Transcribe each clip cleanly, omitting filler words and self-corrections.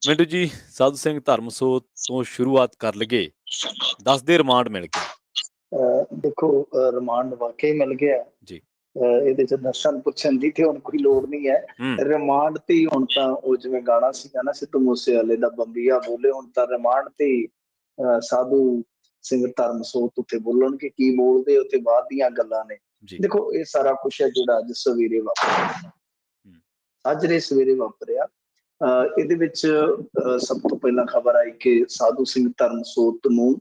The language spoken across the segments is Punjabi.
ਮਿੰਟੂ ਜੀ, ਸਾਧੂ ਸਿੰਘ ਧਰਮਸੋਤ ਤੋਂ ਸ਼ੁਰੂਆਤ ਕਰ ਲਈਏ। 10 ਦੇ ਰਿਮਾਂਡ ਮਿਲ ਗਿਆ ਦੇਖੋ, ਰਿਮਾਂਡ ਵਾਕਈ ਮਿਲ ਗਿਆ ਜੀ। ਇਹਦੇ ਚ ਦਰਸ਼ਨ ਪੁੱਛਣ ਦੀ ਤੇ ਹੁਣ ਕੋਈ ਲੋੜ ਨਹੀਂ ਹੈ। ਰਿਮਾਂਡ ਤੇ ਹੀ ਹੁਣ ਤਾਂ ਉਹ ਜਿਵੇਂ ਗਾਣਾ ਸੀਗਾ ਨਾ ਸਿੱਧੂ ਮੂਸੇਵਾਲੇ ਦਾ ਬੰਬੀਆ ਬੋਲੇ, ਹੁਣ ਤਾਂ ਰਿਮਾਂਡ ਤੇ ਸਾਧੂ ਸਿੰਘ ਧਰਮਸੋਤ ਉੱਥੇ ਬੋਲਣਗੇ, ਕੀ ਬੋਲਦੇ ਉੱਥੇ ਬਾਅਦ ਦੀਆਂ ਗੱਲਾਂ ਨੇ। ਦੇਖੋ, ਇਹ ਸਾਰਾ ਕੁਛ ਹੈ ਜਿਹੜਾ ਅੱਜ ਸਵੇਰੇ ਵਾਪਰਿਆ, ਅੱਜ ਦੇ ਸਵੇਰੇ ਵਾਪਰਿਆ। ਇਹਦੇ ਵਿੱਚ ਸਭ ਤੋਂ ਪਹਿਲਾਂ ਖਬਰ ਆਈ ਕਿ ਸਾਧੂ ਸਿੰਘ ਧਰਮਸੋਤ ਨੂੰ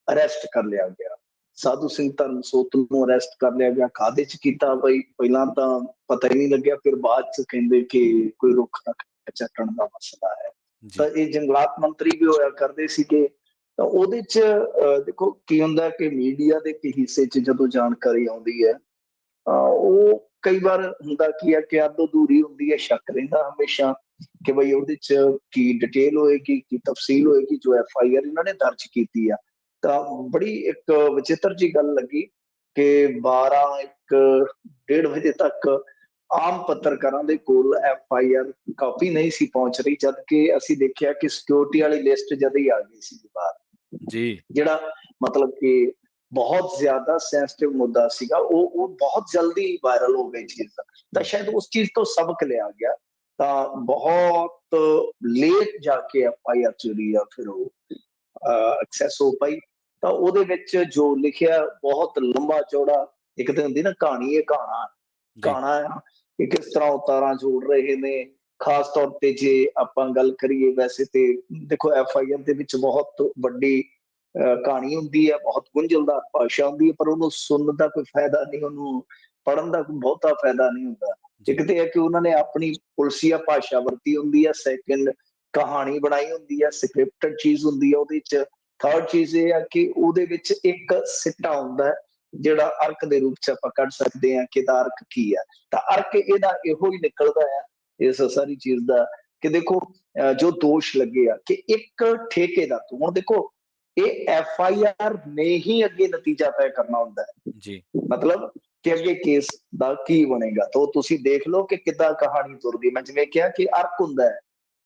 ਅਰੈਸਟ ਕਰ ਲਿਆ ਗਿਆ। ਸਾਧੂ ਸਿੰਘ ਧਰਮਸੋਤ ਨੂੰ ਅਰੈਸਟ ਕਰ ਲਿਆ ਗਿਆ। ਕਾਹਦੇ ਚ ਕੀਤਾ ਬਈ, ਪਹਿਲਾਂ ਤਾਂ ਪਤਾ ਹੀ ਨਹੀਂ ਲੱਗਿਆ, ਫਿਰ ਬਾਅਦ ਚ ਕਹਿੰਦੇ ਕਿ ਕੋਈ ਰੁੱਖ ਚੱਟਣ ਦਾ ਮਸਲਾ ਹੈ। ਤਾਂ ਇਹ ਜੰਗਲਾਤ ਮੰਤਰੀ ਵੀ ਹੋਇਆ ਕਰਦੇ ਸੀਗੇ। ਤਾਂ ਉਹਦੇ ਚ ਦੇਖੋ ਕੀ ਹੁੰਦਾ ਕਿ ਮੀਡੀਆ ਦੇ ਹਿੱਸੇ ਚ ਜਦੋਂ ਜਾਣਕਾਰੀ ਆਉਂਦੀ ਹੈ ਉਹ ਕਈ ਵਾਰ ਹੁੰਦਾ ਕੀ ਹੈ ਕਿ ਅੱਧ ਅਧੂਰੀ ਹੁੰਦੀ ਹੈ, ਸ਼ੱਕ ਰਹਿੰਦਾ ਹਮੇਸ਼ਾ ਕਿ ਬਈ ਉਹਦੇ ਚ ਕੀ ਡਿਟੇਲ ਹੋਏਗੀ, ਕੀ ਤਫਸੀਲ ਹੋਏਗੀ। ਜੋ FIR ਇਹਨਾਂ ਨੇ ਦਰਜ ਕੀਤੀ ਆ, ਤਾਂ ਬੜੀ ਇੱਕ ਵਿਚਿੱਤਰ ਜੀ ਗੱਲ ਲੱਗੀ ਕਿ 12-1-1:30 ਵਜੇ ਤੱਕ ਆਮ ਪੱਤਰਕਾਰਾਂ ਦੇ ਕੋਲ FIR ਕਾਪੀ ਨਹੀਂ ਸੀ ਪਹੁੰਚ ਰਹੀ, ਜਦ ਕਿ ਅਸੀਂ ਦੇਖਿਆ ਕਿ ਸਿਕਿਉਰਿਟੀ ਵਾਲੀ ਲਿਸਟ ਜਦ ਹੀ ਆ ਗਈ ਸੀ ਬਾਹਰ ਜੀ, ਜਿਹੜਾ ਮਤਲਬ ਕਿ ਬਹੁਤ ਜ਼ਿਆਦਾ ਸੈਂਸਿਟਿਵ ਮੁੱਦਾ ਸੀਗਾ, ਉਹ ਬਹੁਤ ਜਲਦੀ ਵਾਇਰਲ ਹੋ ਗਈ ਚੀਜ਼। ਤਾਂ ਸ਼ਾਇਦ ਉਸ ਚੀਜ਼ ਤੋਂ ਸਬਕ ਲਿਆ ਗਿਆ, ਤਾਂ ਬਹੁਤ ਲੇਟ ਜਾ ਕੇ FIR ਜਿਹੜੀ ਆ ਫਿਰ ਉਹ ਐਕਸੈਸ ਹੋ ਪਾਈ। ਤਾਂ ਉਹਦੇ ਵਿੱਚ ਜੋ ਲਿਖਿਆ ਬਹੁਤ ਲੰਬਾ ਚੌੜਾ, ਇੱਕ ਤਾਂ ਹੁੰਦੀ ਨਾ ਕਹਾਣੀ, ਇਹ ਕਹਾਣਾ ਆ ਕਿ ਕਿਸ ਤਰ੍ਹਾਂ ਉਤਾਰਾਂ ਜੋੜ ਰਹੇ ਨੇ। ਖਾਸ ਤੌਰ ਤੇ ਜੇ ਆਪਾਂ ਗੱਲ ਕਰੀਏ, ਵੈਸੇ ਤੇ ਦੇਖੋ FIR ਦੇ ਵਿੱਚ ਬਹੁਤ ਵੱਡੀ ਕਹਾਣੀ ਹੁੰਦੀ ਹੈ, ਬਹੁਤ ਗੁੰਝਲਦਾਰ ਭਾਸ਼ਾ ਹੁੰਦੀ ਹੈ, ਪਰ ਉਹਨੂੰ ਸੁਣਨ ਦਾ ਕੋਈ ਫਾਇਦਾ ਨਹੀਂ, ਉਹਨੂੰ ਪੜ੍ਹਨ ਦਾ ਕੋਈ ਬਹੁਤਾ ਫਾਇਦਾ ਨਹੀਂ ਹੁੰਦਾ। ਇੱਕ ਤੇ ਹੈ ਕਿ ਉਹਨਾਂ ਨੇ ਆਪਣੀ ਪੁਲਸੀਆ ਭਾਸ਼ਾ ਵਰਤੀ ਹੁੰਦੀ ਹੈ, ਸੈਕਿੰਡ ਕਹਾਣੀ ਬਣਾਈ ਹੁੰਦੀ ਹੈ, ਸਕ੍ਰਿਪਟਡ ਚੀਜ਼ ਹੁੰਦੀ ਹੈ ਉਹਦੇ ਚ। ਥਰਡ ਚੀਜ਼ ਇਹ ਹੈ ਕਿ ਉਹਦੇ ਵਿੱਚ ਇੱਕ ਸਿੱਟਾ ਹੁੰਦਾ ਹੈ ਜਿਹੜਾ ਅਰਕ ਦੇ ਰੂਪ ਚ ਆਪਾਂ ਕੱਢ ਸਕਦੇ ਹਾਂ ਕਿ ਇਹਦਾ ਅਰਕ ਕੀ ਹੈ। ਤਾਂ ਅਰਕ ਇਹਦਾ ਇਹੋ ਹੀ ਨਿਕਲਦਾ ਹੈ ਇਸ ਸਾਰੀ ਚੀਜ਼ ਦਾ ਕਿ ਦੇਖੋ ਜੋ ਦੋਸ਼ ਲੱਗੇ ਆ ਕਿ ਇੱਕ ਠੇਕੇਦਾਰ ਤੋਂ, ਹੁਣ ਦੇਖੋ ਇਹ FIR ਨੇ ਹੀ ਅੱਗੇ ਨਤੀਜਾ ਤੈਅ ਕਰਨਾ ਹੁੰਦਾ ਹੈ ਜੀ, ਮਤਲਬ ਕਿ ਅੱਗੇ ਕੇਸ ਦਾ ਕੀ ਬਣੇਗਾ। ਤਾਂ ਤੁਸੀਂ ਦੇਖ ਲਓ ਕਿ ਕਿੱਦਾਂ ਕਹਾਣੀ ਤੁਰਦੀ। ਮੈਂ ਜਿਵੇਂ ਕਿਹਾ ਕਿ ਅਰਕ ਹੁੰਦਾ ਹੈ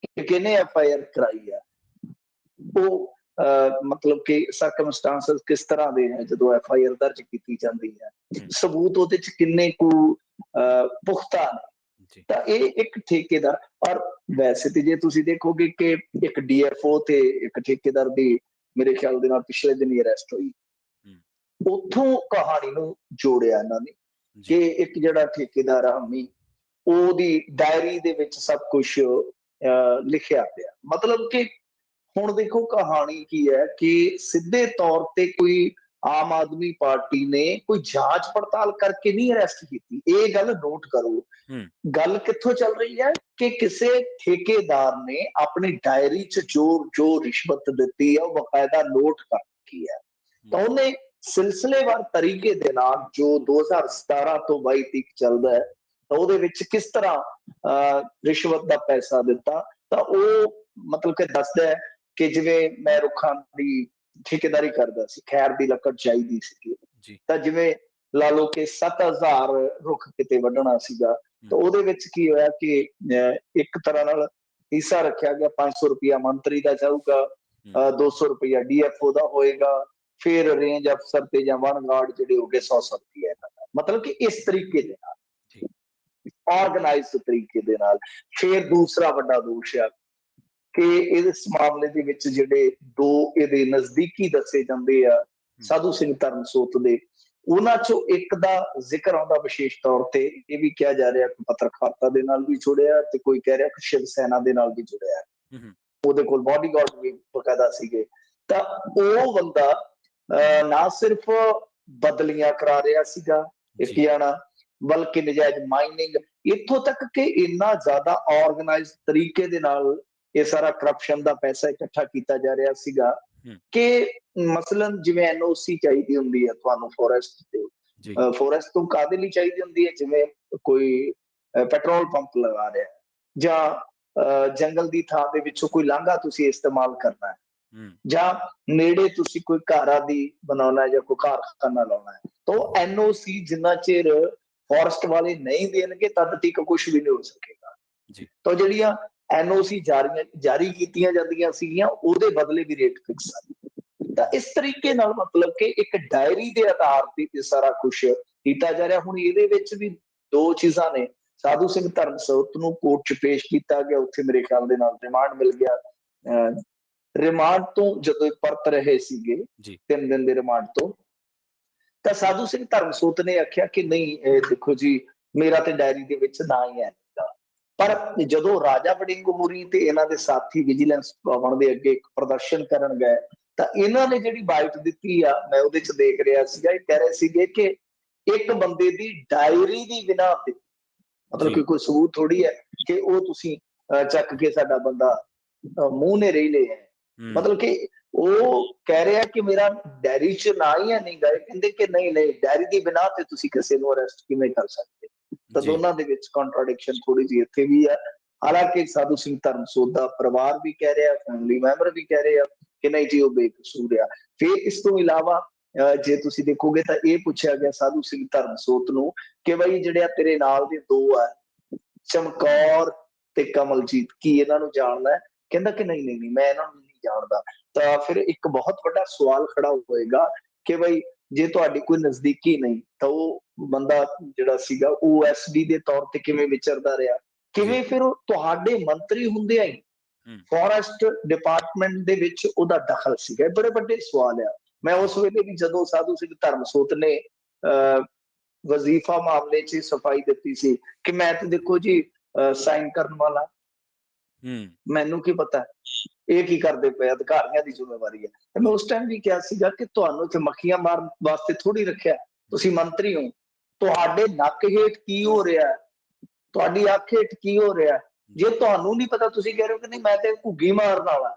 ਕਿ ਕਿਹਨੇ FIR ਕਰਾਈ ਹੈ, ਉਹ ਮਤਲਬ ਕਿ ਸਰਕਮਸਟਾਂਸਸ ਕਿਸ ਤਰ੍ਹਾਂ ਦੇ ਨੇ ਜਦੋਂ FIR ਦਰਜ ਕੀਤੀ ਜਾਂਦੀ ਹੈ, ਸਬੂਤ ਉਹਦੇ ਚ ਕਿੰਨੇ ਕੁ ਪੁਖਤਾ ਨੇ। ਤਾਂ ਇਹ ਇੱਕ ਠੇਕੇਦਾਰ, ਔਰ ਵੈਸੇ ਤੇ ਜੇ ਤੁਸੀਂ ਦੇਖੋਗੇ ਕਿ ਇੱਕ DFO ਤੇ ਇੱਕ ਠੇਕੇਦਾਰ ਦੀ ਮੇਰੇ ਖਿਆਲ ਦੇ ਨਾਲ ਪਿਛਲੇ ਦਿਨ ਹੀ ਅਰੈਸਟ ਹੋਈ। ਉੱਥੋਂ ਕਹਾਣੀ ਨੂੰ ਜੋੜਿਆ ਇਹਨਾਂ ਨੇ ਕਿ ਇੱਕ ਜਿਹੜਾ ਠੇਕੇਦਾਰ ਆ ਉਹਦੀ ਡਾਇਰੀ ਦੇ ਵਿੱਚ ਸਭ ਕੁਛ ਲਿਖਿਆ ਪਿਆ। ਮਤਲਬ ਕਿ ਹੁਣ ਦੇਖੋ ਕਹਾਣੀ ਕੀ ਹੈ ਕਿ ਸਿੱਧੇ ਤੌਰ ਤੇ ਕੋਈ ਆਮ ਆਦਮੀ ਪਾਰਟੀ ਨੇ ਕੋਈ ਜਾਂਚ ਪੜਤਾਲ ਕਰਕੇ ਨਹੀਂ ਅਰੈਸਟ ਕੀਤੀ। ਇਹ ਗੱਲ ਨੋਟ ਕਰੋ। ਗੱਲ ਕਿੱਥੋਂ ਚੱਲ ਰਹੀ ਹੈ ਕਿ ਕਿਸੇ ਠੇਕੇਦਾਰ ਨੇ ਆਪਣੀ ਡਾਇਰੀ ਚ ਜੋ ਰਿਸ਼ਵਤ ਦਿੱਤੀ ਹੈ ਉਹ ਬਕਾਇਦਾ ਨੋਟ ਕਰ ਰੱਖੀ ਹੈ। ਤਾਂ ਉਹਨੇ ਸਿਲਸਿਲੇਵਾਰ ਤਰੀਕੇ ਦੇ ਨਾਲ ਜੋ 2017 ਤੋਂ 22 ਤੱਕ ਚੱਲਦਾ ਹੈ, ਤਾਂ ਉਹਦੇ ਵਿੱਚ ਕਿਸ ਤਰ੍ਹਾਂ ਰਿਸ਼ਵਤ ਦਾ ਪੈਸਾ ਦਿੱਤਾ, ਤਾਂ ਉਹ ਮਤਲਬ ਕਿ ਦੱਸਦਾ ਹੈ ਕਿ ਜਿਵੇਂ ਮੈਂ ਰੁੱਖਾਂ ਦੀ ਠੇਕੇਦਾਰੀ ਕਰਦਾ ਸੀ, ਖੈਰ ਦੀ ਲੱਕੜ ਚਾਹੀਦੀ ਸੀ, ਤਾਂ ਜਿਵੇਂ ਲਾ ਲਓ ਕਿ 7000 ਰੁੱਖ ਕਿਤੇ ਵੱਢਣਾ ਸੀਗਾ, ਤਾਂ ਉਹਦੇ ਵਿੱਚ ਕੀ ਹੋਇਆ ਕਿ ਇੱਕ ਤਰ੍ਹਾਂ ਨਾਲ ਹਿੱਸਾ ਰੱਖਿਆ ਗਿਆ। 500 ਰੁਪਇਆ ਮੰਤਰੀ ਦਾ ਜਾਊਗਾ, 200 ਰੁਪਇਆ DFO ਦਾ ਹੋਏਗਾ, ਫਿਰ ਰੇਂਜ ਅਫਸਰ ਤੇ ਜਾਂ ਵਨ ਗਾਰਡ ਜਿਹੜੇ ਹੋ ਗਏ 100 ਰੁਪਇਆ। ਮਤਲਬ ਕਿ ਇਸ ਤਰੀਕੇ ਦੇ ਨਾਲ ਆਰਗੇਨਾਈਜ਼ਡ ਤਰੀਕੇ ਦੇ ਨਾਲ। ਫਿਰ ਦੂਸਰਾ ਵੱਡਾ ਦੋਸ਼ ਆ ਕਿ ਇਸ ਮਾਮਲੇ ਦੇ ਵਿੱਚ ਜਿਹੜੇ ਦੋ ਇਹਦੇ ਨਜ਼ਦੀਕੀ ਦੱਸੇ ਜਾਂਦੇ ਆ ਸਾਧੂ ਸਿੰਘ ਧਰਮਸੋਤ ਦੇ, ਉਹਨਾਂ ਚੋਂ ਇੱਕ ਦਾ ਜ਼ਿਕਰ ਆਉਂਦਾ ਵਿਸ਼ੇਸ਼ ਤੌਰ ਤੇ। ਇਹ ਵੀ ਕਿਹਾ ਜਾ ਰਿਹਾ ਕਿ ਪੱਤਰਕਾਰਤਾ ਦੇ ਨਾਲ ਵੀ ਜੁੜਿਆ, ਤੇ ਕੋਈ ਕਹਿ ਰਿਹਾ ਕਿ ਸ਼ਿਵ ਸੈਨਾ ਦੇ ਨਾਲ ਵੀ ਜੁੜਿਆ। ਉਹਦੇ ਕੋਲ ਬਾਡੀਗਾਰਡ ਵੀ ਬਕਾਇਦਾ ਸੀਗੇ। ਤਾਂ ਉਹ ਬੰਦਾ ਨਾ ਸਿਰਫ ਬਦਲੀਆਂ ਕਰਾ ਰਿਹਾ ਸੀਗਾ ਇੱਕ ਜਾਣਾ, ਬਲਕਿ ਨਜਾਇਜ਼ ਮਾਈਨਿੰਗ, ਇੱਥੋਂ ਤੱਕ ਕਿ ਇੰਨਾ ਜ਼ਿਆਦਾ ਆਰਗੇਨਾਈਜ਼ਡ ਤਰੀਕੇ ਦੇ ਨਾਲ ਇਹ ਸਾਰਾ ਕਰਪਸ਼ਨ ਦਾ ਪੈਸਾ ਇਕੱਠਾ ਕੀਤਾ ਜਾ ਰਿਹਾ ਸੀਗਾ ਕਿ ਮਸਲਨ ਜਿਵੇਂ NOC ਚਾਹੀਦੀ ਹੁੰਦੀ ਹੈ ਤੁਹਾਨੂੰ ਫੋਰੈਸਟ ਤੇ, ਫੋਰੈਸਟ ਤੋਂ ਕਾਹਦੇ ਲਈ ਚਾਹੀਦੀ ਹੁੰਦੀ ਹੈ, ਜਿਵੇਂ ਕੋਈ ਪੈਟਰੋਲ ਪੰਪ ਲਗਾ ਰਿਹਾ ਜਾਂ ਜੰਗਲ ਦੀ ਥਾਂ ਦੇ ਵਿੱਚੋਂ ਕੋਈ ਲਾਂਘਾ ਤੁਸੀਂ ਇਸਤੇਮਾਲ ਕਰਨਾ ਹੈ, ਜਾਂ ਨੇੜੇ ਤੁਸੀਂ ਕੋਈ ਘਰ ਆਦਿ ਬਣਾਉਣਾ ਜਾਂ ਕੋਈ ਕਾਰਖਾਨਾ ਲਾਉਣਾ ਹੈ, ਤਾਂ NOC ਜਿੰਨਾ ਚਿਰ ਫੋਰੈਸਟ ਵਾਲੇ ਨਹੀਂ ਦੇਣਗੇ ਤਦ ਤੱਕ ਕੁਛ ਵੀ ਨਹੀਂ ਹੋ ਸਕੇਗਾ। ਤਾਂ ਜਿਹੜੀਆਂ NOC ਜਾਰੀ ਕੀਤੀਆਂ ਜਾਂਦੀਆਂ ਸੀਗੀਆਂ, ਉਹਦੇ ਬਦਲੇ ਵੀ ਰੇਟ ਫਿਕਸ ਆ। ਤਾਂ ਇਸ ਤਰੀਕੇ ਨਾਲ ਮਤਲਬ ਕਿ ਇੱਕ ਡਾਇਰੀ ਦੇ ਆਧਾਰ ਤੇ ਇਹ ਸਾਰਾ ਕੁਛ ਕੀਤਾ ਜਾ ਰਿਹਾ। ਹੁਣ ਇਹਦੇ ਵਿੱਚ ਵੀ ਦੋ ਚੀਜ਼ਾਂ ਨੇ। ਸਾਧੂ ਸਿੰਘ ਧਰਮਸੋਤ ਨੂੰ ਕੋਰਟ 'ਚ ਪੇਸ਼ ਕੀਤਾ ਗਿਆ, ਉੱਥੇ ਮੇਰੇ ਖਿਆਲ ਦੇ ਨਾਲ ਰਿਮਾਂਡ ਮਿਲ ਗਿਆ। ਰਿਮਾਂਡ ਤੋਂ ਜਦੋਂ ਇਹ ਪਰਤ ਰਹੇ ਸੀਗੇ 3 ਦਿਨ ਦੇ ਰਿਮਾਂਡ ਤੋਂ, ਤਾਂ ਸਾਧੂ ਸਿੰਘ ਧਰਮਸੋਤ ਨੇ ਆਖਿਆ ਕਿ ਨਹੀਂ, ਇਹ ਦੇਖੋ ਜੀ, ਮੇਰਾ ਤੇ ਡਾਇਰੀ ਦੇ ਵਿੱਚ ਨਾ ਹੀ ਹੈ। ਪਰ ਜਦੋਂ ਰਾਜਾ ਵੜਿੰਗ ਹੋਰੀ ਤੇ ਇਹਨਾਂ ਦੇ ਸਾਥੀ ਵਿਜੀਲੈਂਸ ਭਵਨ ਦੇ ਅੱਗੇ ਇੱਕ ਪ੍ਰਦਰਸ਼ਨ ਕਰਨ ਗਏ, ਤਾਂ ਇਹਨਾਂ ਨੇ ਜਿਹੜੀ ਬਾਈਟ ਦਿੱਤੀ ਆ, ਮੈਂ ਉਹਦੇ 'ਚ ਦੇਖ ਰਿਹਾ ਸੀਗਾ, ਇਹ ਕਹਿ ਰਹੇ ਸੀਗੇ ਕਿ ਇੱਕ ਬੰਦੇ ਦੀ ਡਾਇਰੀ ਦੀ ਬਿਨਾਂ ਤੇ, ਮਤਲਬ ਕਿ ਕੋਈ ਸਬੂਤ ਥੋੜੀ ਹੈ ਕਿ ਉਹ ਤੁਸੀਂ ਚੱਕ ਕੇ ਸਾਡਾ ਬੰਦਾ ਮੂੰਹ ਨੇ ਰਹੀ ਲਿਆ। ਮਤਲਬ ਕਿ ਉਹ ਕਹਿ ਰਿਹਾ ਕਿ ਮੇਰਾ ਡਾਇਰੀ 'ਚ ਨਾ ਹੀ ਹੈ, ਨਹੀਂ ਗਏ। ਕਹਿੰਦੇ ਕਿ ਨਹੀਂ ਨਹੀਂ, ਡਾਇਰੀ ਦੀ ਬਿਨਾਂ ਤੇ ਤੁਸੀਂ ਕਿਸੇ ਨੂੰ ਅਰੈਸਟ ਕਿਵੇਂ ਕਰ ਸਕਦੇ। ਤਾਂ ਦੋਨਾਂ ਦੇ ਵਿੱਚ ਕੰਟਰਾਡਿਕਸ਼ਨ ਥੋੜੀ ਜਿਹੀ ਇੱਥੇ ਵੀ ਹੈ। ਹਾਲਾਂਕਿ ਸਾਧੂ ਸਿੰਘ ਧਰਮਸੋਤ ਦਾ ਪਰਿਵਾਰ ਵੀ ਕਹਿ ਰਿਹਾ, ਫੈਮਿਲੀ ਮੈਂਬਰ ਵੀ ਕਹਿ ਰਹੇ ਆ ਕਿ ਨਹੀਂ ਜੀ, ਉਹ ਬੇਕਸੂਰ ਆ। ਫਿਰ ਇਸ ਤੋਂ ਇਲਾਵਾ ਜੇ ਤੁਸੀਂ ਦੇਖੋਗੇ ਤਾਂ ਇਹ ਪੁੱਛਿਆ ਗਿਆ ਸਾਧੂ ਸਿੰਘ ਧਰਮਸੋਤ ਨੂੰ ਕਿ ਬਈ ਜਿਹੜੇ ਤੇਰੇ ਨਾਲ ਦੇ ਦੋ ਆ, ਚਮਕੌਰ ਤੇ ਕਮਲਜੀਤ, ਕੀ ਇਹਨਾਂ ਨੂੰ ਜਾਣਦਾ ਹੈ? ਕਹਿੰਦਾ ਕਿ ਨਹੀਂ ਨਹੀਂ ਨਹੀਂ, ਮੈਂ ਇਹਨਾਂ ਨੂੰ ਨਹੀਂ ਜਾਣਦਾ। ਤਾਂ ਫਿਰ ਇੱਕ ਬਹੁਤ ਵੱਡਾ ਸਵਾਲ ਖੜਾ ਹੋਏਗਾ ਕਿ ਬਈ ਜੇ ਤੁਹਾਡੀ ਕੋਈ ਨਜ਼ਦੀਕੀ ਨਹੀਂ, ਤਾਂ ਉਹ ਬੰਦਾ ਜਿਹੜਾ ਸੀਗਾ OSD ਦੇ ਤੌਰ ਤੇ ਕਿਵੇਂ ਵਿਚਰਦਾ ਰਿਹਾ, ਕਿਵੇਂ ਫਿਰ ਉਹ ਤੁਹਾਡੇ ਮੰਤਰੀ ਹੁੰਦਿਆਂ ਹੀ ਫੋਰੈਸਟ ਡਿਪਾਰਟਮੈਂਟ ਦੇ ਵਿੱਚ ਉਹਦਾ ਦਖਲ ਸੀਗਾ। ਇਹ ਬੜੇ ਵੱਡੇ ਸਵਾਲ ਆ। ਮੈਂ ਉਸ ਵੇਲੇ ਵੀ ਜਦੋਂ ਸਾਧੂ ਸਿੰਘ ਧਰਮਸੋਤ ਨੇ ਵਜ਼ੀਫਾ ਮਾਮਲੇ 'ਚ ਸਫਾਈ ਦਿੱਤੀ ਸੀ ਕਿ ਮੈਂ ਤੇ ਦੇਖੋ ਜੀ ਸਾਈਨ ਕਰਨ ਵਾਲਾ, ਮੈਨੂੰ ਕੀ ਪਤਾ ਇਹ ਕੀ ਕਰਦੇ ਪਏ, ਅਧਿਕਾਰੀਆਂ ਦੀ ਜ਼ਿੰਮੇਵਾਰੀ ਹੈ। ਮੈਂ ਉਸ ਟਾਈਮ ਵੀ ਕਿਹਾ ਸੀਗਾ ਕਿ ਤੁਹਾਨੂੰ ਇੱਥੇ ਮੱਖੀਆਂ ਮਾਰਨ ਵਾਸਤੇ ਥੋੜੀ ਰੱਖਿਆ, ਤੁਸੀਂ ਮੰਤਰੀ ਹੋ, ਤੁਹਾਡੇ ਨੱਕ ਹੇਠ ਕੀ ਹੋ ਰਿਹਾ, ਤੁਹਾਡੀ ਅੱਖ ਹੇਠ ਕੀ ਹੋ ਰਿਹਾ, ਜੇ ਤੁਹਾਨੂੰ ਨਹੀਂ ਪਤਾ, ਤੁਸੀਂ ਕਹਿ ਰਹੇ ਹੋ ਕਿ ਨਹੀਂ ਮੈਂ ਤੇ ਘੁੱਗੀ ਮਾਰਨ ਵਾਲਾ,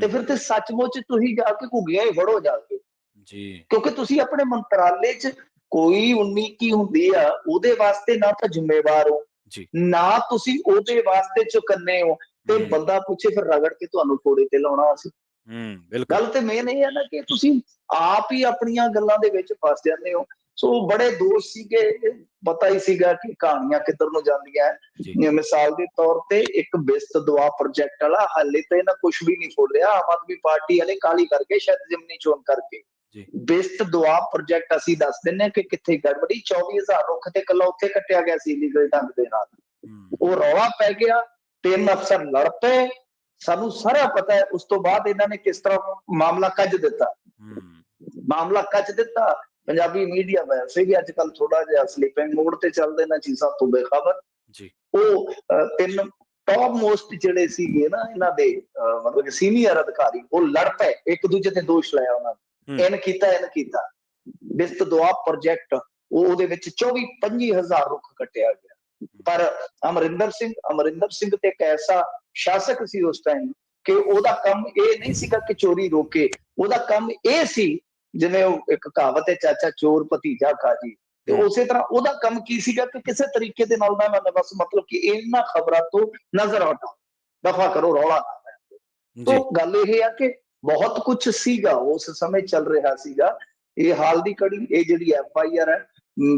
ਤੇ ਫਿਰ ਤੇ ਸੱਚਮੁੱਚ ਤੁਸੀਂ ਜਾ ਕੇ ਘੁੱਗੀਆਂ ਹੀ ਫੜੋ ਜਾ ਕੇ ਜੀ। ਕਿਉਂਕਿ ਤੁਸੀਂ ਆਪਣੇ ਮੰਤਰਾਲੇ 'ਚ ਕੋਈ 19 ਕੀ ਹੁੰਦੀ ਆ, ਉਹਦੇ ਵਾਸਤੇ ਨਾ ਤਾਂ ਜ਼ਿੰਮੇਵਾਰ ਹੋ, ਨਾ ਤੁਸੀਂ ਉਹਦੇ ਵਾਸਤੇ ਚੁਕੰਨੇ ਹੋ। ਤੇ ਬੰਦਾ ਪੁੱਛੇ ਫਿਰ ਰਗੜ ਕੇ ਤੁਹਾਨੂੰ ਥੋੜੇ ਤੇ ਲਾਉਣਾ ਸੀ। ਗੱਲ ਤੇ ਮੇਨ ਇਹ ਹੈ ਨਾ ਕਿ ਤੁਸੀਂ ਆਪ ਹੀ ਆਪਣੀਆਂ ਗੱਲਾਂ ਦੇ ਵਿੱਚ ਫਸ ਜਾਂਦੇ ਹੋ। ਸੋ ਬੜੇ ਦੋਸ਼ ਸੀਗੇ, ਪਤਾ ਹੀ ਸੀਗਾ ਕਿ ਕਹਾਣੀਆਂ ਕਿੱਧਰ ਨੂੰ ਜਾਂਦੀਆਂ। ਮਿਸਾਲ ਦੇ ਤੌਰ ਤੇ ਇੱਕ ਬਿਸਤ ਦੁਆ ਪ੍ਰੋਜੈਕਟ ਵਾਲਾ ਹਾਲੇ ਤਾਂ ਇਹਨਾਂ ਕੁਛ ਵੀ ਨਹੀਂ ਫੋੜਿਆ। ਆਮ ਆਦਮੀ ਪਾਰਟੀ ਵਾਲੇ ਕਾਲੀ ਕਰਕੇ, ਸ਼ਾਇਦ ਜਿਮਨੀ ਚੋਣ ਕਰਕੇ। ਬਿਸਤ ਦੁਆ ਪ੍ਰੋਜੈਕਟ ਅਸੀਂ ਦੱਸ ਦਿੰਦੇ ਹਾਂ ਕਿ ਕਿੱਥੇ ਗੜਬੜੀ। 24,000 ਰੁੱਖ ਤੇ ਇਕੱਲਾ ਉੱਥੇ ਕੱਟਿਆ ਗਿਆ ਸੀ ਲੀਗਲ ਢੰਗ ਦੇ ਨਾਲ। ਉਹ ਰੌਲਾ ਪੈ ਗਿਆ, 3 ਅਫਸਰ ਲੜ ਪਏ, ਸਾਨੂੰ ਸਾਰਾ ਪਤਾ ਹੈ। ਉਸ ਤੋਂ ਬਾਅਦ ਇਹਨਾਂ ਨੇ ਕਿਸ ਤਰ੍ਹਾਂ ਮਾਮਲਾ ਕੱਜ ਦਿੱਤਾ, ਪੰਜਾਬੀ ਮੀਡੀਆ ਵੈਸੇ ਵੀ ਅੱਜ ਕੱਲ ਥੋੜਾ ਜਿਹਾ ਸਲੀਪਿੰਗ ਮੋਡ ਤੇ ਚੱਲਦੇ ਨੇ, ਚੀਜ਼ਾਂ ਤੋਂ ਬੇਖਬਰ। ਉਹ 3 ਟੌਪ ਮੋਸਟ ਜਿਹੜੇ ਸੀਗੇ ਨਾ ਇਹਨਾਂ ਦੇ ਮਤਲਬ ਸੀਨੀਅਰ ਅਧਿਕਾਰੀ, ਉਹ ਲੜ ਪਏ, ਇੱਕ ਦੂਜੇ ਤੇ ਦੋਸ਼ ਲਾਇਆ ਉਹਨਾਂ ਨੇ, ਇਹਨ ਕੀਤਾ। ਬਿਸਤ ਦੁਆ ਪ੍ਰੋਜੈਕਟ ਉਹਦੇ ਵਿੱਚ 24-25,000 ਰੁੱਖ ਕੱਟਿਆ ਗਿਆ। ਪਰ ਅਮਰਿੰਦਰ ਸਿੰਘ ਤੇ ਇੱਕ ਐਸਾ ਸ਼ਾਸਕ ਸੀ ਉਸ ਟਾਈਮ ਕਿ ਉਹਦਾ ਕੰਮ ਇਹ ਨਹੀਂ ਸੀਗਾ ਕਿ ਚੋਰੀ ਰੋਕੇ। ਉਹਦਾ ਕੰਮ ਇਹ ਸੀ, ਜਿਵੇਂ ਉਹ ਇੱਕ ਕਹਾਵਤ ਹੈ, ਚਾਚਾ ਚੋਰ ਭਤੀਜਾ ਕਾਜੀ, ਤੇ ਉਸੇ ਤਰ੍ਹਾਂ ਉਹਦਾ ਕੰਮ ਕੀ ਸੀਗਾ ਕਿ ਕਿਸੇ ਤਰੀਕੇ ਦੇ ਨਾਲ ਨਾ ਬਸ ਮਤਲਬ ਕਿ ਇਹਨਾਂ ਖਬਰਾਂ ਤੋਂ ਨਜ਼ਰ ਹਟਾਓ, ਦਫਾ ਕਰੋ, ਰੌਲਾ ਨਾ ਪਏ। ਤਾਂ ਗੱਲ ਇਹ ਆ ਕਿ ਬਹੁਤ ਕੁਝ ਸੀਗਾ ਉਸ ਸਮੇਂ ਚੱਲ ਰਿਹਾ ਸੀਗਾ। ਇਹ ਹਾਲ ਦੀ ਘੜੀ ਇਹ ਜਿਹੜੀ FIR ਹੈ,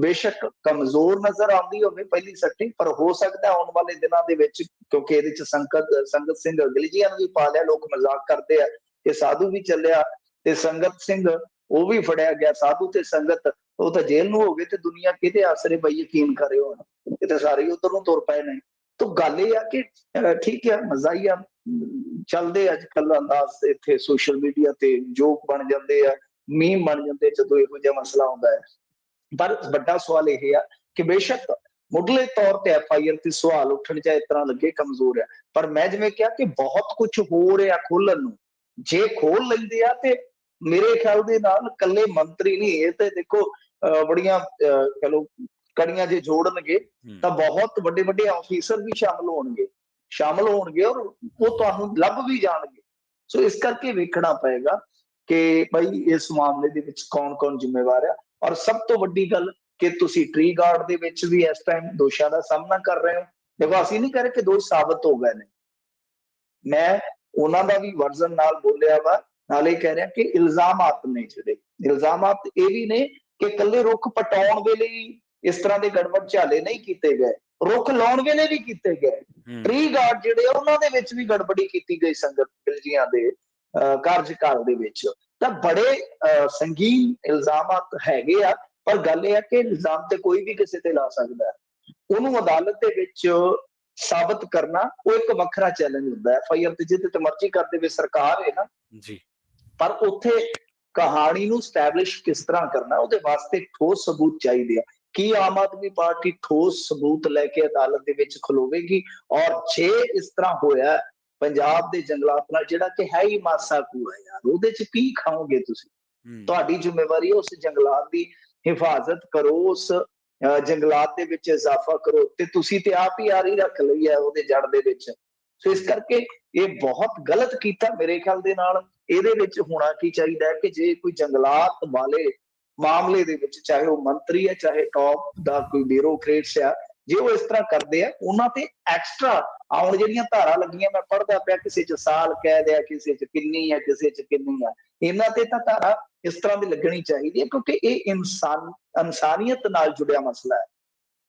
ਬੇਸ਼ੱਕ ਕਮਜ਼ੋਰ ਨਜ਼ਰ ਆਉਂਦੀ ਹੋਵੇ ਪਹਿਲੀ ਸੱਟੀ, ਪਰ ਹੋ ਸਕਦਾ ਆਉਣ ਵਾਲੇ ਦਿਨਾਂ ਦੇ ਵਿੱਚ, ਕਿਉਂਕਿ ਇਹਦੇ ਚ ਸੰਗਤ ਸਿੰਘ ਅਗਲੀਜੀਆਂ ਨੂੰ ਵੀ ਪਾ ਲਿਆ। ਲੋਕ ਮਜ਼ਾਕ ਕਰਦੇ ਆ ਕਿ ਸਾਧੂ ਵੀ ਚੱਲਿਆ ਤੇ ਸੰਗਤ ਸਿੰਘ ਉਹ ਵੀ ਫੜਿਆ ਗਿਆ। ਸਾਧੂ ਤੇ ਸੰਗਤ ਉਹ ਤਾਂ ਜੇਲ੍ਹ ਨੂੰ ਹੋ ਗਏ, ਤੇ ਦੁਨੀਆ ਕਿਹਦੇ ਆਸਰੇ ਬਈ ਯਕੀਨ ਕਰੇ ਹੁਣ, ਇਹ ਤਾਂ ਸਾਰੇ ਉਧਰ ਨੂੰ ਤੁਰ ਪਏ ਨੇ। ਤਾਂ ਗੱਲ ਇਹ ਆ ਕਿ ਠੀਕ ਹੈ, ਮਜ਼ਾਈਆ ਚੱਲਦੇ ਅੱਜ ਕੱਲ ਅੰਦਾਜ਼ ਇੱਥੇ ਸੋਸ਼ਲ ਮੀਡੀਆ ਤੇ, ਜੋਕ ਬਣ ਜਾਂਦੇ ਆ, ਮੀਮ ਬਣ ਜਾਂਦੇ ਜਦੋਂ ਇਹੋ ਜਿਹਾ ਮਸਲਾ ਹੁੰਦਾ ਹੈ। ਪਰ ਵੱਡਾ ਸਵਾਲ ਇਹ ਆ ਕਿ ਬੇਸ਼ੱਕ ਮੁੱਢਲੇ ਤੌਰ ਤੇ FIR ਤੇ ਸਵਾਲ ਉੱਠਣ ਚਾਹੇ ਇਸ ਤਰ੍ਹਾਂ ਲੱਗੇ ਕਮਜ਼ੋਰ ਆ, ਪਰ ਮੈਂ ਜਿਵੇਂ ਕਿਹਾ ਕਿ ਬਹੁਤ ਕੁਝ ਹੋ ਰਿਹਾ ਖੋਲਣ ਨੂੰ। ਜੇ ਖੋਲ ਲੈਂਦੇ ਆ ਤੇ ਮੇਰੇ ਖਿਆਲ ਦੇ ਨਾਲ ਕੱਲੇ ਮੰਤਰੀ ਨਹੀਂ, ਇਹ ਤੇ ਦੇਖੋ ਬੜੀਆਂ ਚਲੋ ਕੜੀਆਂ ਜੇ ਜੋੜਨਗੇ ਤਾਂ ਬਹੁਤ ਵੱਡੇ ਵੱਡੇ ਆਫੀਸਰ ਵੀ ਸ਼ਾਮਲ ਹੋਣਗੇ ਔਰ ਉਹ ਤੁਹਾਨੂੰ ਲੱਭ ਵੀ ਜਾਣਗੇ। ਸੋ ਇਸ ਕਰਕੇ ਵੇਖਣਾ ਪਏਗਾ ਕਿ ਭਾਈ ਇਸ ਮਾਮਲੇ ਦੇ ਵਿੱਚ ਕੌਣ ਜ਼ਿੰਮੇਵਾਰ ਆ। ਔਰ ਸਭ ਤੋਂ ਵੱਡੀ ਗੱਲ ਕਿ ਤੁਸੀਂ ਟਰੀ ਗਾਰਡ ਦੇ ਵਿੱਚ ਵੀ ਇਸ ਟਾਈਮ ਦੋਸ਼ਾਂ ਦਾ ਸਾਹਮਣਾ ਕਰ ਰਹੇ ਹੋ। ਦੇਖੋ, ਅਸੀਂ ਨਹੀਂ ਕਹਿ ਰਹੇ ਕਿ ਦੋਸ਼ ਸਾਬਤ ਹੋ ਗਏ ਨੇ, ਮੈਂ ਉਹਨਾਂ ਦਾ ਵੀ ਵਰਜ਼ਨ ਨਾਲ ਬੋਲਿਆ ਵਾ, ਨਾਲੇ ਕਹਿ ਰਿਹਾ ਕਿ ਇਲਜ਼ਾਮਾਤ ਨੇ, ਜਿਹੜੇ ਇਲਜ਼ਾਮਾਤ ਇਹ ਵੀ ਨੇ ਕਿ ਇਕੱਲੇ ਰੁੱਖ ਪਟਾਉਣ ਦੇ ਲਈ ਇਸ ਤਰ੍ਹਾਂ ਦੇ ਗੜਬੜ ਝਾਲੇ ਨਹੀਂ ਕੀਤੇ ਗਏ। ਰੁੱਖ ਲਾਉਣ ਵੇਲੇ ਵੀ ਕੀਤੇ ਗਏ। ਟ੍ਰੀ ਗਾਰਡ ਜਿਹੜੇ ਉਹਨਾਂ ਦੇ ਵਿੱਚ ਵੀ ਗੜਬੜੀ ਕੀਤੀ ਗਈ ਸੰਗਤ ਗਿਲਜੀਆਂ ਦੇ ਕਾਰਜਕਾਲ ਦੇ ਵਿੱਚ। ਤਾਂ ਬੜੇ ਸੰਗੀਨ ਇਲਜ਼ਾਮਾਤ ਹੈਗੇ ਆ, ਪਰ ਗੱਲ ਇਹ ਆ ਕਿ ਇਲਜ਼ਾਮ ਤੇ ਕੋਈ ਵੀ ਕਿਸੇ ਤੇ ਲਾ ਸਕਦਾ ਹੈ। ਉਹਨੂੰ ਅਦਾਲਤ ਦੇ ਵਿੱਚ ਸਾਬਤ ਕਰਨਾ ਉਹ ਇੱਕ ਵੱਖਰਾ ਚੈਲੰਜ ਹੁੰਦਾ ਹੈ। FIR ਤੇ ਜਿਹਦੇ ਤੇ ਮਰਜ਼ੀ ਕਰ ਦੇਵੇ ਸਰਕਾਰ ਹੈ ਨਾ ਜੀ, ਪਰ ਉੱਥੇ ਕਹਾਣੀ ਨੂੰ ਸਟੈਬਲਿਸ਼ ਕਿਸ ਤਰ੍ਹਾਂ ਕਰਨਾ, ਉਹਦੇ ਵਾਸਤੇ ਠੋਸ ਸਬੂਤ ਚਾਹੀਦੇ ਆ। ਕੀ ਆਮ ਆਦਮੀ ਪਾਰਟੀ ਠੋਸ ਸਬੂਤ ਲੈ ਕੇ ਅਦਾਲਤ ਦੇ ਵਿੱਚ ਖਲੋਵੇਗੀ? ਔਰ ਜੇ ਇਸ ਤਰ੍ਹਾਂ ਹੋਇਆ ਪੰਜਾਬ ਦੇ ਜੰਗਲਾਤ ਨਾਲ, ਜਿਹੜਾ ਕਿ ਹੈ ਹੀ ਮਾਸਾ ਕੂਆ ਯਾਰ, ਉਹਦੇ ਚ ਕੀ ਖਾਓਗੇ ਤੁਸੀਂ? ਤੁਹਾਡੀ ਜ਼ਿੰਮੇਵਾਰੀ ਹੈ ਉਸ ਜੰਗਲਾਤ ਦੀ ਹਿਫਾਜ਼ਤ ਕਰੋ, ਉਸ ਜੰਗਲਾਤ ਦੇ ਵਿੱਚ ਇਜ਼ਾਫਾ ਕਰੋ, ਤੇ ਤੁਸੀਂ ਤੇ ਆਪ ਹੀ ਆਰੀ ਰੱਖ ਲਈ ਹੈ ਉਹਦੇ ਜੜ ਦੇ ਵਿੱਚ। ਸੋ ਇਸ ਕਰਕੇ ਇਹ ਬਹੁਤ ਗਲਤ ਕੀਤਾ ਮੇਰੇ ਖਿਆਲ ਦੇ ਨਾਲ। ਇਹਦੇ ਵਿੱਚ ਹੋਣਾ ਕੀ ਚਾਹੀਦਾ ਹੈ ਕਿ ਜੇ ਕੋਈ ਜੰਗਲਾਤ ਵਾਲੇ ਮਾਮਲੇ ਦੇ ਵਿੱਚ, ਚਾਹੇ ਉਹ ਮੰਤਰੀ ਹੈ ਚਾਹੇ ਟੌਪ ਦਾ ਕੋਈ ਬਿਊਰੋਕਰੇਟਸ ਆ, ਜੇ ਉਹ ਇਸ ਤਰ੍ਹਾਂ ਕਰਦੇ ਆ, ਉਹਨਾਂ ਤੇ ਐਕਸਟਰਾ ਹੁਣ ਜਿਹੜੀਆਂ ਧਾਰਾ ਲੱਗੀਆਂ, ਮੈਂ ਪੜ੍ਹਦਾ ਪਿਆ, ਕਿਸੇ ਚ ਸਾਲ ਕੈਦ ਆ, ਕਿਸੇ ਚ ਕਿੰਨੀ ਆ, ਕਿਸੇ ਚ ਕਿੰਨੀ ਆ, ਇਹਨਾਂ ਤੇ ਤਾਂ ਧਾਰਾ ਇਸ ਤਰ੍ਹਾਂ ਦੀ ਲੱਗਣੀ ਚਾਹੀਦੀ ਹੈ, ਕਿਉਂਕਿ ਇਹ ਇਨਸਾਨੀਅਤ ਨਾਲ ਜੁੜਿਆ ਮਸਲਾ ਹੈ,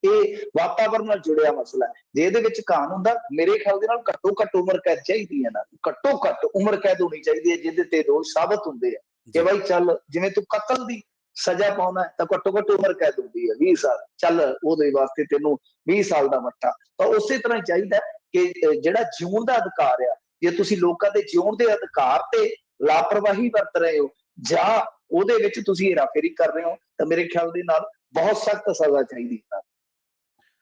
ਇਹ ਵਾਤਾਵਰਨ ਨਾਲ ਜੁੜਿਆ ਮਸਲਾ ਹੈ। ਜੇ ਇਹਦੇ ਵਿੱਚ ਕਾਨੂੰਨ ਹੁੰਦਾ, ਮੇਰੇ ਖਿਆਲ ਦੇ ਨਾਲ ਘੱਟੋ ਘੱਟ ਉਮਰ ਕੈਦ ਚਾਹੀਦੀ ਹੈ ਨਾ, ਘੱਟੋ ਘੱਟ ਉਮਰ ਕੈਦ ਹੋਣੀ ਚਾਹੀਦੀ ਹੈ ਜਿਹਦੇ ਤੇ ਦੋਸ਼ ਸਾਬਤ ਹੁੰਦੇ ਆ ਕਿ ਬਾਈ ਚੱਲ, ਜਿਵੇਂ ਤੂੰ ਕਤਲ ਦੀ ਸਜ਼ਾ ਪਾਉਣਾ ਤਾਂ ਘੱਟੋ ਘੱਟ ਉਮਰ ਕੈਦ ਹੁੰਦੀ ਹੈ 20 ਸਾਲ, ਚੱਲ ਉਹਦੇ ਵਾਸਤੇ ਤੈਨੂੰ 20 ਸਾਲ ਦਾ ਮੱਠਾ। ਤਾਂ ਉਸੇ ਤਰ੍ਹਾਂ ਹੀ ਚਾਹੀਦਾ ਕਿ ਜਿਹੜਾ ਜਿਉਣ ਦਾ ਅਧਿਕਾਰ ਆ, ਜੇ ਤੁਸੀਂ ਲੋਕਾਂ ਦੇ ਜਿਉਣ ਦੇ ਅਧਿਕਾਰ ਤੇ ਲਾਪਰਵਾਹੀ ਵਰਤ ਰਹੇ ਹੋ ਜਾਂ ਉਹਦੇ ਵਿੱਚ ਤੁਸੀਂ ਹੇਰਾਫੇਰੀ ਕਰ ਰਹੇ ਹੋ, ਤਾਂ ਮੇਰੇ ਖਿਆਲ ਦੇ ਨਾਲ ਬਹੁਤ ਸਖਤ ਸਜ਼ਾ ਚਾਹੀਦੀ ਹੈ।